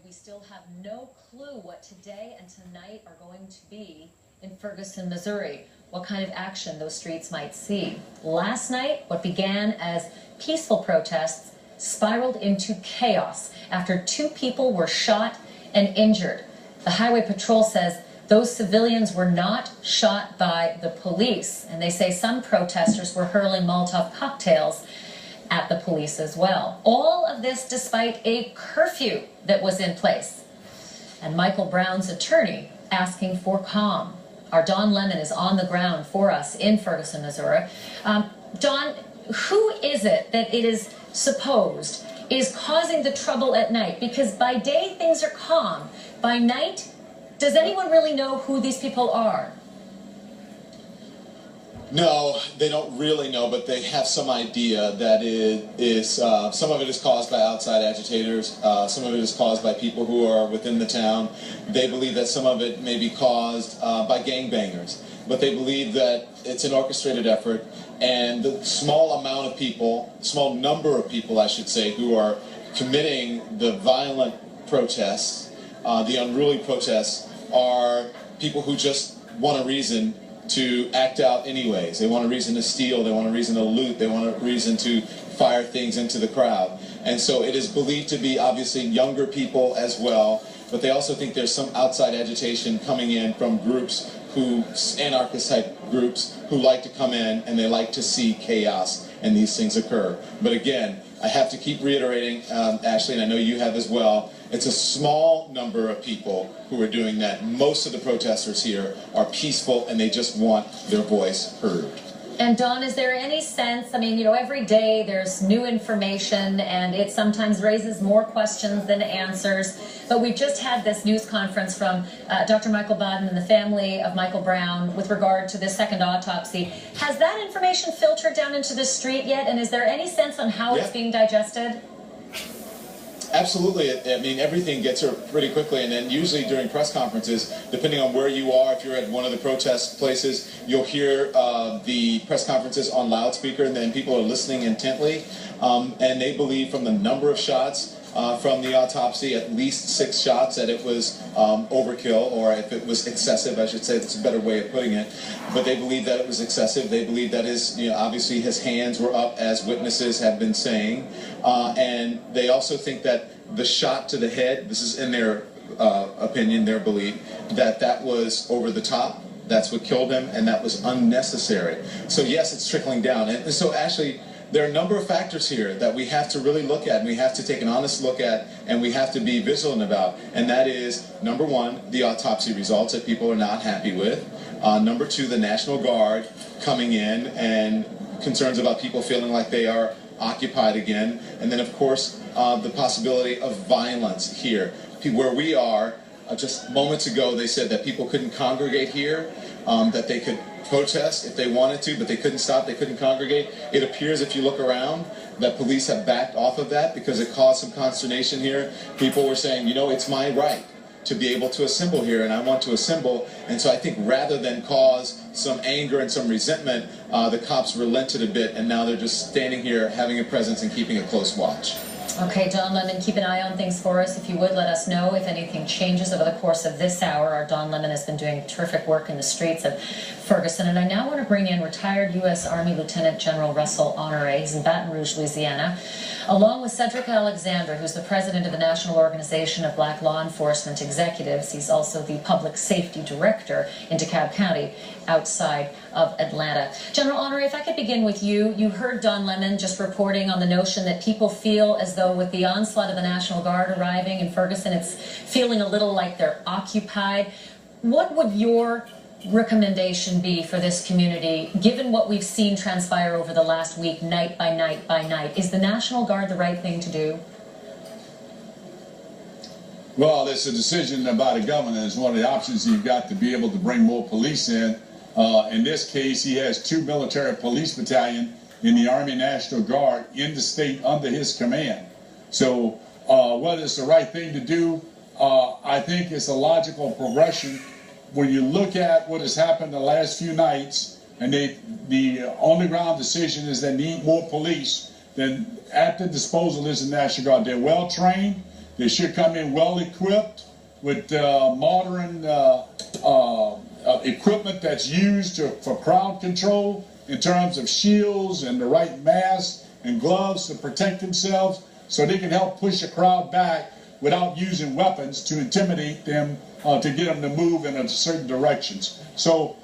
we still have no clue what today and tonight are going to be in Ferguson, Missouri, what kind of action those streets might see. Last night, what began as peaceful protests spiraled into chaos after 2 people were shot and injured. The Highway Patrol says those civilians were not shot by the police, and they say some protesters were hurling Molotov cocktails at the police as well. All of this despite a curfew that was in place. And Michael Brown's attorney asking for calm. Our Don Lemon is on the ground for us in Ferguson, Missouri. Don, who is it that it is supposed is causing the trouble at night? Because by day things are calm. By night, does anyone really know who these people are? No, they don't really know, but they have some idea that it is, some of it is caused by outside agitators, some of it is caused by people who are within the town. They believe that some of it may be caused by gangbangers, but they believe that it's an orchestrated effort, and the small amount of people, small number of people, I should say, who are committing the violent protests, the unruly protests, are people who just want a reason to act out anyways. They want a reason to steal, they want a reason to loot, they want a reason to fire things into the crowd. And so it is believed to be obviously younger people as well, but they also think there's some outside agitation coming in from groups who, anarchist type groups, who like to come in and they like to see chaos and these things occur. But again, I have to keep reiterating, Ashley, and I know you have as well, it's a small number of people who are doing that. Most of the protesters here are peaceful and they just want their voice heard. And Don, is there any sense, I mean, you know, every day there's new information and it sometimes raises more questions than answers, but we've just had this news conference from Dr. Michael Baden and the family of Michael Brown with regard to the second autopsy. Has that information filtered down into the street yet, and is there any sense on how it's being digested? Absolutely. I mean, everything gets here pretty quickly, and then usually during press conferences, depending on where you are, if you're at one of the protest places, you'll hear the press conferences on loudspeaker, and then people are listening intently, and they believe from the number of shots from the autopsy, at least 6 shots, that it was overkill, or if it was excessive, I should say. That's a better way of putting it. But they believe that it was excessive. They believe that his, you know, obviously his hands were up, as witnesses have been saying. And they also think that the shot to the head, this is in their opinion, their belief, that that was over the top. That's what killed him, and that was unnecessary. So yes, it's trickling down. And so actually, there are a number of factors here that we have to really look at, and we have to take an honest look at, and we have to be vigilant about. And that is, number 1, the autopsy results that people are not happy with. Number 2, the National Guard coming in and concerns about people feeling like they are occupied again. And then, of course, the possibility of violence here. Where we are, just moments ago, they said that people couldn't congregate here, that they could protest if they wanted to, but they couldn't stop, they couldn't congregate. It appears, if you look around, that police have backed off of that because it caused some consternation here. People were saying, you know, it's my right to be able to assemble here, and I want to assemble. And so I think rather than cause some anger and some resentment, the cops relented a bit, and now they're just standing here having a presence and keeping a close watch. Okay, Don Lemon, keep an eye on things for us. If you would, let us know if anything changes over the course of this hour. Our Don Lemon has been doing terrific work in the streets of Ferguson. And I now want to bring in retired U.S. Army Lieutenant General Russell Honore. He's in Baton Rouge, Louisiana, along with Cedric Alexander, who's the president of the National Organization of Black Law Enforcement Executives. He's also the Public Safety Director in DeKalb County, outside of Atlanta. General Honore, if I could begin with you. You heard Don Lemon just reporting on the notion that people feel as though with the onslaught of the National Guard arriving in Ferguson, it's feeling a little like they're occupied. What would your recommendation be for this community, given what we've seen transpire over the last week, night by night by night? Is the National Guard the right thing to do? Well, it's a decision by the governor. It's one of the options you've got to be able to bring more police in. In this case, he has 2 military police battalions in the Army National Guard in the state under his command. So whether it's the right thing to do, I think it's a logical progression. When you look at what has happened the last few nights, and the on-the-ground decision is they need more police, then at the disposal is the National Guard. They're well trained. They should come in well equipped with modern equipment that's used for crowd control in terms of shields and the right masks and gloves to protect themselves, so they can help push a crowd back without using weapons to intimidate them, to get them to move in a certain directions. So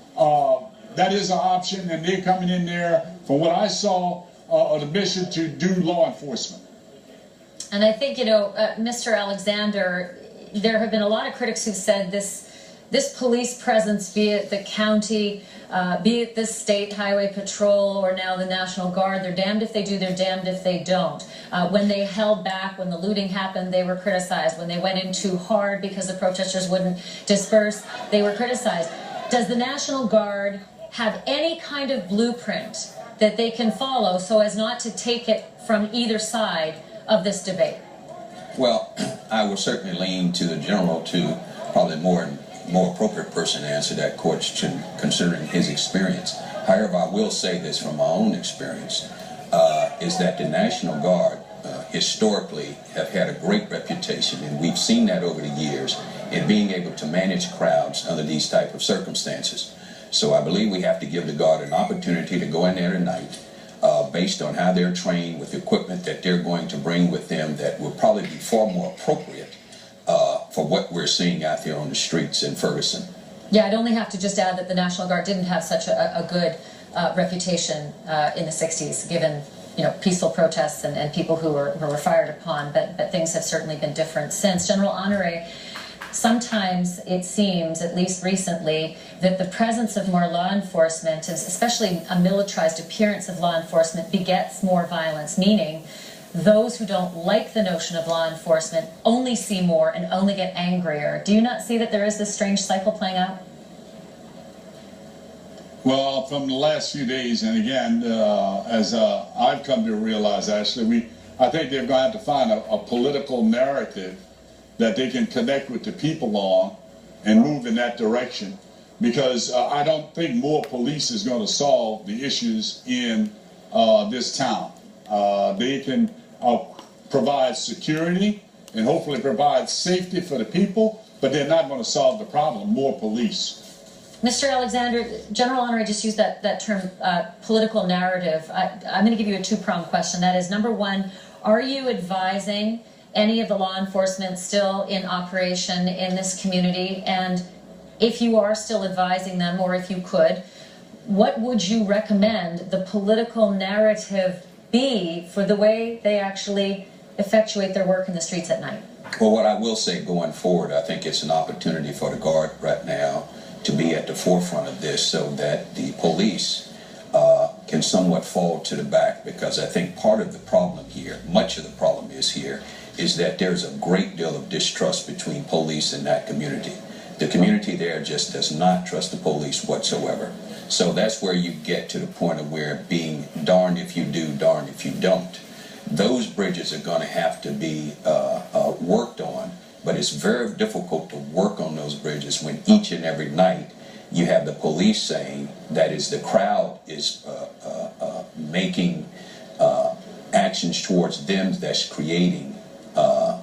that is an option, and they're coming in there, from what I saw, on a mission to do law enforcement. And I think, Mr. Alexander, there have been a lot of critics who've said this police presence, be it the county, be it the state highway patrol, or now the National Guard, they're damned if they do, they're damned if they don't. When they held back, when the looting happened, they were criticized. When they went in too hard because the protesters wouldn't disperse, they were criticized. Does the National Guard have any kind of blueprint that they can follow so as not to take it from either side of this debate? Well, I will certainly lean to the general to probably more appropriate person to answer that question considering his experience. However, I will say this from my own experience, is that the National Guard historically have had a great reputation, and we've seen that over the years, in being able to manage crowds under these type of circumstances. So I believe we have to give the Guard an opportunity to go in there tonight, based on how they're trained with the equipment that they're going to bring with them that will probably be far more appropriate for what we're seeing out there on the streets in Ferguson. Yeah, I'd only have to just add that the National Guard didn't have such a good reputation in the 60s, given peaceful protests and people who were fired upon, but things have certainly been different since. General Honore, sometimes it seems, at least recently, that the presence of more law enforcement, especially a militarized appearance of law enforcement, begets more violence, meaning those who don't like the notion of law enforcement only see more and only get angrier. Do you not see that there is this strange cycle playing out? Well, from the last few days, and again, as I've come to realize, actually, I think they're going to have to find a political narrative that they can connect with the people on and move in that direction, because I don't think more police is going to solve the issues in this town. They can provide security and hopefully provide safety for the people, but they're not going to solve the problem, more police. Mr. Alexander, General Honore just used that term, political narrative. I'm going to give you a two-pronged question. That is, number one, are you advising any of the law enforcement still in operation in this community? And if you are still advising them, or if you could, what would you recommend the political narrative be for the way they actually effectuate their work in the streets at night? Well, what I will say going forward, I think it's an opportunity for the Guard right now to be at the forefront of this, so that the police can somewhat fall to the back, because I think part of the problem here, much of the problem is that there's a great deal of distrust between police and that community. The community there just does not trust the police whatsoever. So that's where you get to the point of where being darned if you do, darned if you don't. Those bridges are going to have to be worked on, but it's very difficult to work on those bridges when each and every night you have the police saying that is the crowd is making actions towards them that's creating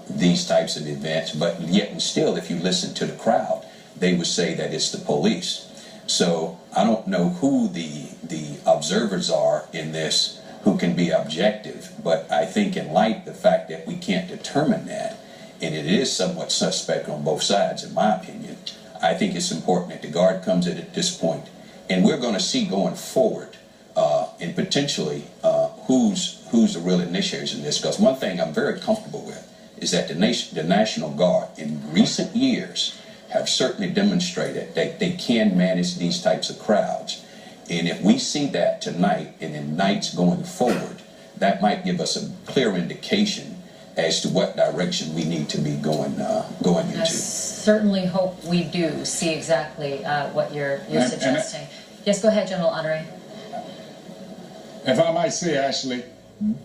these types of events, but yet and still, if you listen to the crowd, they would say that it's the police. So I don't know who the observers are in this who can be objective, but I think in light of the fact that we can't determine that, and it is somewhat suspect on both sides, in my opinion, I think it's important that the Guard comes in at this point, and we're going to see going forward, and potentially who's the real initiators in this. Because one thing I'm very comfortable with is that the National Guard in recent years have certainly demonstrated that they can manage these types of crowds. And if we see that tonight and in nights going forward, that might give us a clear indication as to what direction we need to be going into. I certainly hope we do see exactly what you're suggesting. Yes, go ahead, General Honore. If I might say, Ashley,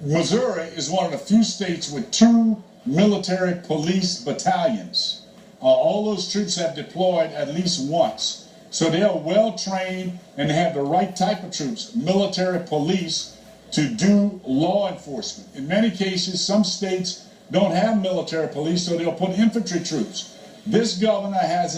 Missouri is one of the few states with 2 military police battalions. All those troops have deployed at least once. So they are well trained and they have the right type of troops, military police, to do law enforcement. In many cases, some states don't have military police, so they'll put infantry troops. This governor has